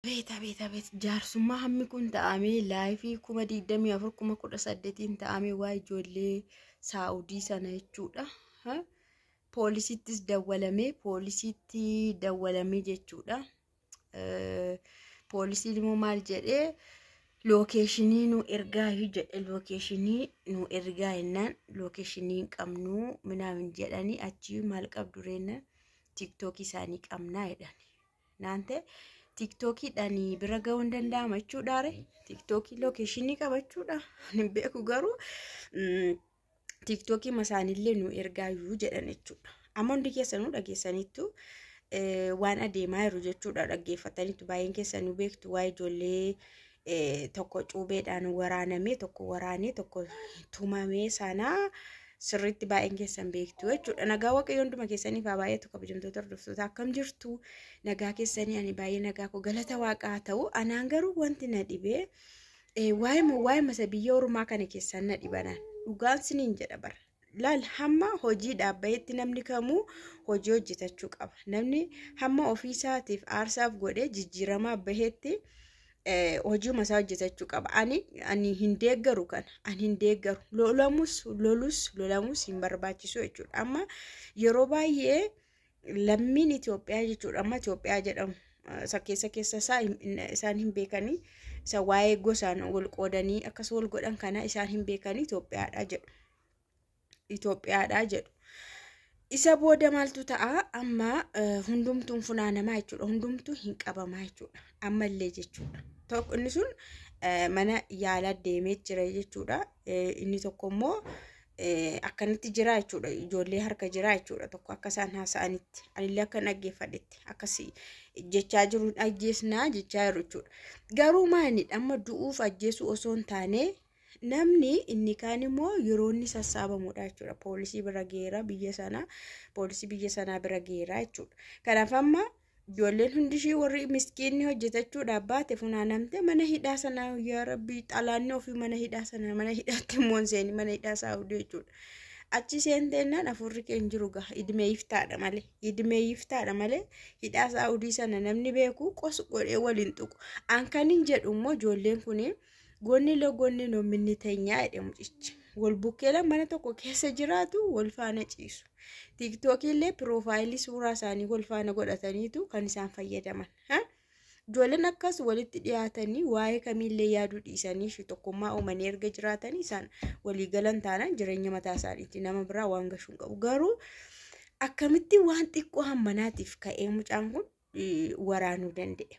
Beet jaarsummaa hammi kun ta'amee laayifii 2024 ta'amee waa ijoollee Saa'udii sana jechuudha. Poolisittis dawwalamee jechuudha. Poolisiin immoo maal jedhee lookeeshinii nu ergaa jedhe lookeeshinii nu ergaa jennaan lookeeshinii qabnu minaamin jedhanii achi maal qabdu reena TikTok isaanii qabnaa jedhan. Naante TikTok dhanii bira ga'uu hin danda'ama jechuudha re. TikTok lookeeshinii qabachuudha. Hin beeku garuu TikTok masaanillee nu ergaa jedhan jechuudha. Amma hundi keessanuu dhageessaniittu waan adeemaa jiru jechuudha. Dhaggeeffataniitu baay'een keessanuu beektu waa ijoollee tokko cuubeedhaan waraanamee tokko waraanee tokko tumamee sanaa sirriitti baay'een keessan beektu jechuudha. Nagaa waaqayyo hunduma keessaniif baay'eetu kabajamtoota hordoftoota akkam jirtu nagaa keessanii ani baay'ee nagaa koo galata waaqaa ta'u anaan garuu wanti na dhibee waa'ee masa biyya Oromaa kana keessan na dhibanan dhugaan siniin jedha bara. Laal hamma hojii dhaabbayeetti namni kamuu hojii hojjetachuu qaba. Namni hamma ofiisaatiif aarsaaf godhee jijjiiramaa baheetti hojii masaa hojjetachuu qaba. Ani hin deeggaru kana. Ani hin deeggaru. Lolamus hin barbaachisu jechuudha. Amma yeroo baay'ee lammiin Itoophiyaa jechuudha. Amma Itoophiyaa jedhamu keessa isaan hin beekanii isa waa'ee gosaan wal qoodanii akkas wal godhan kana isaan hin beekanii Itoophiyaadha jedhu. Isa booda maaltu ta'a amma hundumtuun funaanamaa jechuudha. Hundumtuu hin qabamaa jechuudha. Ammallee jechuudha. Tokko inni sun mana yaalaa deemee jira jechuudha. Inni tokko immoo akkanatti jira jechuudha. Ijoollee harka jira jechuudha. Tokko akka isaan haasa'anitti anillee akka dhaggeeffadhetti akkasii jechaa jiru ajjeesnaa jechaa jiru jechuudha. Garuu maalidha amma du'uuf ajjeesuu osoo hin taane namni inni kaan immoo yeroo inni sassaabamuudha jechuudha. Poolisii bira geera biyya sanaa poolisii biyya sanaa bira geera jechuudha. Kanaaf amma ijoolleen hundishii warri miskiinni hojjetachuudhaaf baate funaanamte mana hidhaa sanaa yaa rabbi xalaanni ofii mana hidhaa sanaa mana hidhaatti immoo seeni mana hidhaa Saa'udii jechuudha. Achi seenteennan afurri keenya jiru gaha idmee iftaadha malee hidhaa Saa'udii sana namni beeku qos godhee waliin tuqu. Ankanin jedhu immoo ijoolleen kuni gonni minni teenyaa jedhe mucichi. Wal bukkee mana tokko keessa jiraatu wal faana ciisu. TikTok illee piroofaayilii suuraa isaanii wal faana godhataniitu kan isaan fayyadaman. Ijoolleen akkas walitti dhiyaatanii waa'ee kamiillee yaaduu dhiisanii shi tokkummaa uumanii erga jiraatanii isaan walii galan taanaan jireenya mataa isaaniitti nama biraa waan gashuu qabu. Garuu akkamitti waan xiqqoo hammanaatiif ka'ee mucaan kun waraanuu danda'e.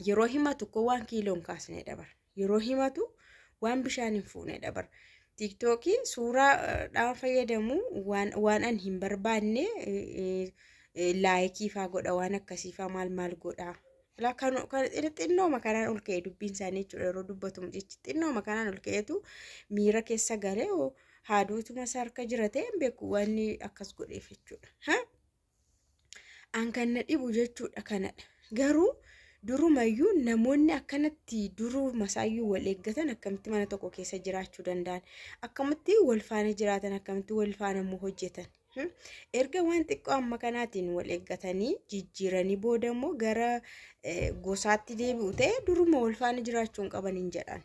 Yeroo himatu ko waan kiiloon kaasnee dabara. Yeroo himatu waan bishaan hin fuune dabara. TikTok suuraa dhaan fayyadamu waan an hin barbaanne laayikii faa godha waan akkasii faa maal godha. Kan xinnoo makanaan ol ka'e dubbiin isaanii jechuudha. Yeroo dubbatu mucichi xinnoo makanaan ol ka'eetu miira keessa galee haaduutuma isaa harka jira ta'e beeku waan akkas godheef jechuudha. An kan na dhibu jechuudha kanadha. Garuu durumayyuu namoonni akkanatti duruu masaayyuu wal eeggatan akkamitti mana tokko keessa jiraachuu danda'an akkamitti wal faana jiraatan akkamitti wal faana immoo hojjetan erga waan xiqqoo amma kanaatiin wal eeggatanii jijjiiranii booda immoo gara gosaatti deebi'u ta'e duruma wal faana jiraachuu hin qaban hin jedhan.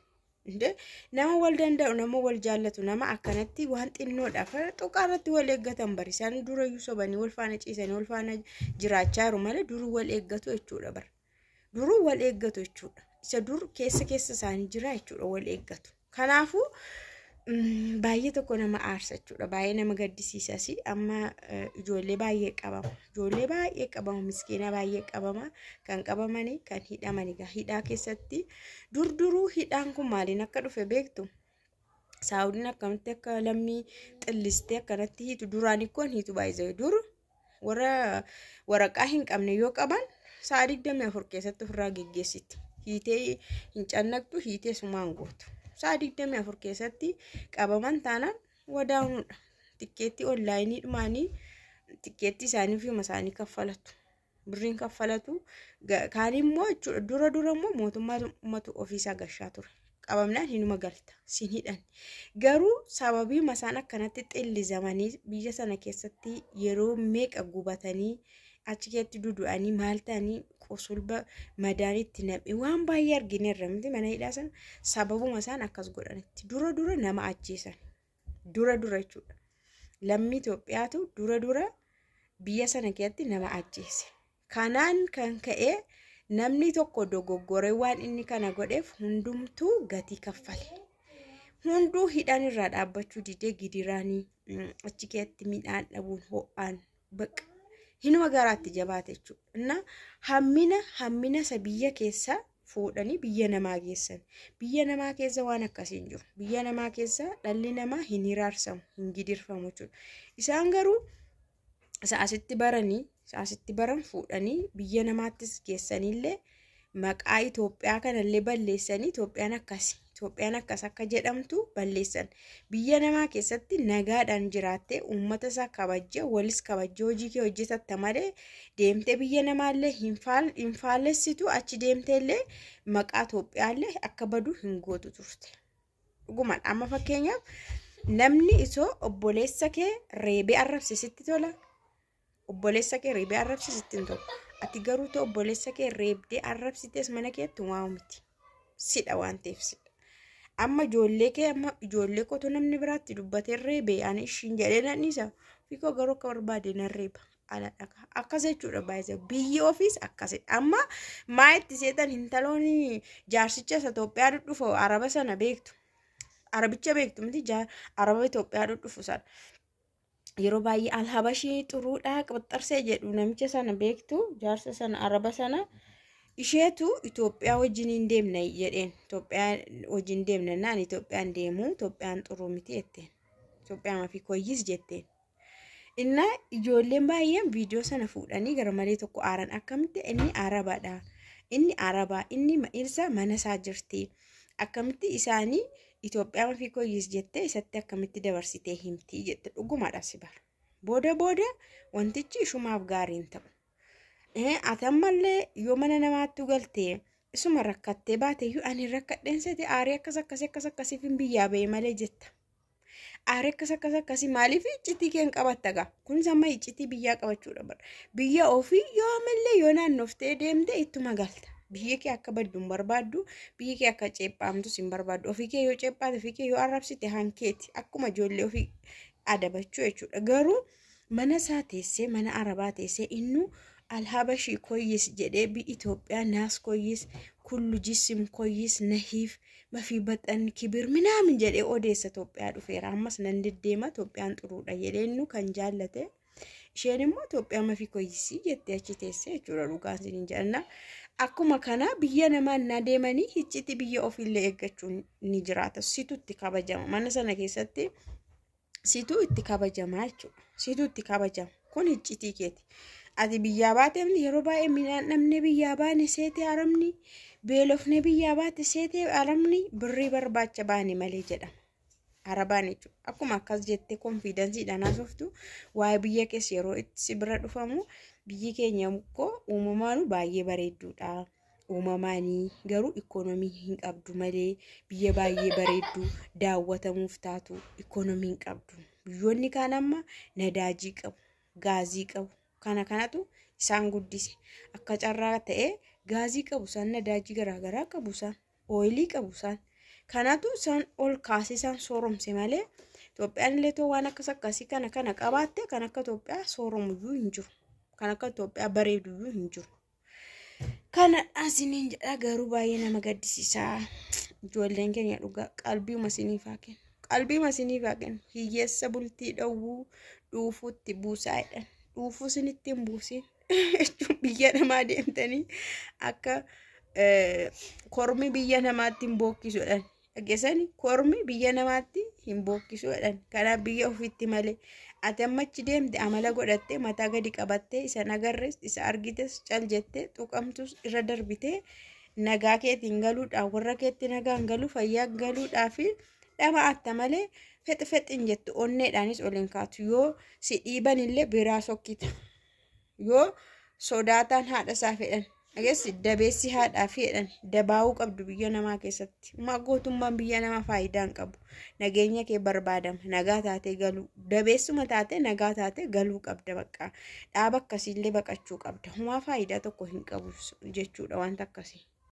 Nama wal danda'u nama wal jaallatu nama akkanatti waan xinnoodhaaf xoqaarratti wal eeggatan barisaan durayyuu sobanii wal faana ciisanii wal faana jiraachaa jiru malee duruu wal eeggatu jechuudha bara. Duruu wal eeggatu jechuudha. Isa dur keessa isaanii jira jechuudha wal eeggatu. Kanaafuu baay'ee tokko nama aarsa jechuudha. Baay'ee nama gaddisiisas. Amma ijoollee baay'ee qabama. Ijoollee baay'ee qabama. Miskiina baay'ee qabama. Kan qabamanii kan hidhamanii hidhaa keessatti duruu hidhaan kun maaliin akka dhufe beektu? Saa'udiin akkamitti akka lammii xillistee akkanatti hiitu duraan ikkoon hiitu baay'ee dur waraqaa hin qabne yoo qaban sa'a 24 keessatti ofirraa geggeessiti. Hiitee hin cannaqtu hiitee sumaan gootu. Sa'a 24 keessatti qabaman taanaan wadaa'uudha. Tikkeetti onlaayinii dhumaanii tikkeetti isaanii fi masaanii kaffalatu. Birriin kaffalatu. Kaan immoo jechuudha dura immoo mootummaatu ofiisaa gashaa ture. Qabamnaan hinuma galta. Sin hidhan. Garuu sababii masaan akkanatti xillizamanii biyya sana keessatti yeroo meeqa gubatanii achi keetti dudu'anii maal ta'anii qosulba madaanitti namni waan baay'ee argineerra miti mana hidhaa sana sababuma isaan akkas godhanitti dura nama ajjeesan dura jechuudha. Lammii Itoophiyaatu dura biyya sana keessatti nama ajjeese. Kanaan kan ka'e namni tokko dogoggore waan inni kana godheef hundumtuu gatii kaffale. Hunduu hidhaan irraa dhaabbachuu didee gidiraanii achi keessatti midhaan dhabuun ho'aan baqa hinuma garaatti jabaate jechuudha. Inna hammina isa biyya keessa fuudhanii biyya namaa geessan. Biyya namaa keessa waan akkasii hin jiru. Biyya namaa keessa dhalli namaa hin hiraarsamu, hin gidirfamu jechuudha. Isaan garuu asitti baran fuudhanii biyya namaattis geessanillee maqaa Itoophiyaa kanallee balleessanii Itoophiyaan akkas akka jedhamtu balleessan. Biyya namaa keessatti nagaadhaan jiraattee uummata isaa kabajjee walis kabajjee hojii kee hojjetatta malee deemtee biyya namaallee hin faallessitu achi deemteellee maqaa Itoophiyaallee akka badu hin gootu turte. Dhugumaan amma fakkeenyaaf namni isoo obboleessa kee reebee arrabse sitti tola. Obboleessa kee reebee arrabse sitti hin tolu. Ati garuu ta'u obboleessa kee reebdee arrabsites mana keetti waa miti. Sidha waan ta'eef. Amma ijoollee kootu namni biraatti dubbatee reebee ani ishiin jedhee nanniisa fiikoo garuu akka barbaade nan reeba ala dhagaa akkas jechuudha baay'ee biyyi ofiis akkasidha. Amma maa itti seetan hintaloonni jaarsicha Itoophiyaa dhufu araba sana beektu arabicha beektu miti araba Itoophiyaa dhufu sana yeroo baay'ee alhabashii xuruudhaa qaxxarsee jedhu namicha sana beektu jaarsa sana araba sana. Isheetu Itoophiyaa wajjin hin deemne jedheen. Itoophiyaa wajjin deemne naan Itoophiyaan deemu Itoophiyaan xuruu miti jetteen. Itoophiyaan mafi koyyis jetteen. Inna ijoolleen baay'een viidiyoo sana fuudhanii gara malee tokko aaran akkamitti inni arabaadha. Inni arabaa inni isa mana isaa jirti. Akkamitti isaanii Itoophiyaa mafi koyyis jettee isatti akkamitti dabarsitee himti jette dhugumaadha si bara. Booda wantichi ishumaaf gaariin ta'u. Atammallee yoo mana namaatti galtee isuma rakkattee baateyyuu ani rakkadheensete aarii akkasiif hin biyyaa ba'e malee jetta. Aarii akkasii maaliif iccitii keen qabatta gaa? Kunis amma iccitii biyyaa qabachuudha bara. Biyya ofii yoo mallee yoo naannoftee deemte ittuma galta. Biyya kee akka baddu hin barbaaddu, biyya kee akka ceephaamtus hin barbaaddu. Ofii kee yoo ceephaate, ofii kee yoo arrabsite hankeeti akkuma ijoollee ofii adabachuu jechuudha. Garuu mana isaa teessee mana arabaa teessee innu alhabashii koyyis jedhee bi Itoophiyaa naas koyyis kullu jisim koyyis nahiif mafi baxan kibir minaamin jedhee odeessa Itoophiyaa dhufeera. Ammas nan deddeema Itoophiyaan xuruudha jedheennu kan jaallate. Isheen immoo Itoophiyaa mafi koyyisii jettee achi teessee jechuudha dhugaan isiniin jedhanna. Akkuma kana biyya namaa na deemanii hicciti biyya ofiillee eeggachuun ni jiraata. Situ itti kabajama. Mana sana keessatti situ itti kabajama jechuudha. Situ itti kabajama. Kun hiccitii keeti. Ati biyyaa baateemni yeroo baay'ee midhaan dhabne biyyaa baane seetee aramni beelofne biyyaa baate seetee aramni birrii barbaacha baane malee jedhama. Arabaan jechuudha. Akkuma akkas jettee konfiidansiidhaan haasoftu waa'ee biyya keessa yeroo itti si bira dhufamu biyyi keenya mukkoo uumamaanu baay'ee bareedduudha. Uumamaanii garuu ikoonomii hin qabdu malee biyya baay'ee bareeddu daawwatamuuf taatu ikoonomii hin qabdu. Biyyoonni kaan amma nadaajii qabu, gaazii qabu. Kanatu isaan guddise. Akka carraa ta'ee gaazii qabu isaan nadaajii garaagaraa qabu isaan ooyilii qabu isaan. Kanatu isaan ol kaasee isaan sooromse malee Itoophiyaan illee too waan akkasii kana qabaatte kan akka Itoophiyaa sooromuyyuu hin jiru. Kan akka Itoophiyaa bareeduyyuu hin jiru. Kana asiniin jedha garuu baay'ee nama gaddisiisa. Ijoolleen keenya dhugaa qalbiuma isiniifaa kennu. Qalbiuma isiniifaa kennu. Hiyyeessa bultii dhowwuu dhuufuutti buusaa jedhan. Dhuufuu isinitti hin buusin. Biyya namaa deemtanii akka kormi biyya namaatti hin bookkisu jedhan. Dhageessanii kormi biyya namaatti hin bookkisu jedhan. Kanaaf biyya ofiitti malee. Ati amma achi deemte amala godhattee mataa gadi qabattee isa nagarres isa argites cal jettee tuqamtus irra darbitee nagaa keetiin galuudhaan warra keetti nagaan galu fayyaa galuudhaa fi dhama'atta malee fexin jettu onneedhaanis oliin kaatu yoo si dhiiban illee biraa sokkita yoo sodaataan haadha isaa fedhan Ageessi dabeessi haadhaa fi jedhan dabaa'uu qabdu biyya namaa keessatti. Gootummaan biyya namaa faayidaa hin qabu. Nageenya kee barbaadama. Nagaa taatee galuu. Dabeessuma taatee nagaa taatee galuu qabda bakka. Dhaaba akkasiillee baqachuu qabda. Humaa faayidaa tokko hin qabu jechuudha wanta akkasii.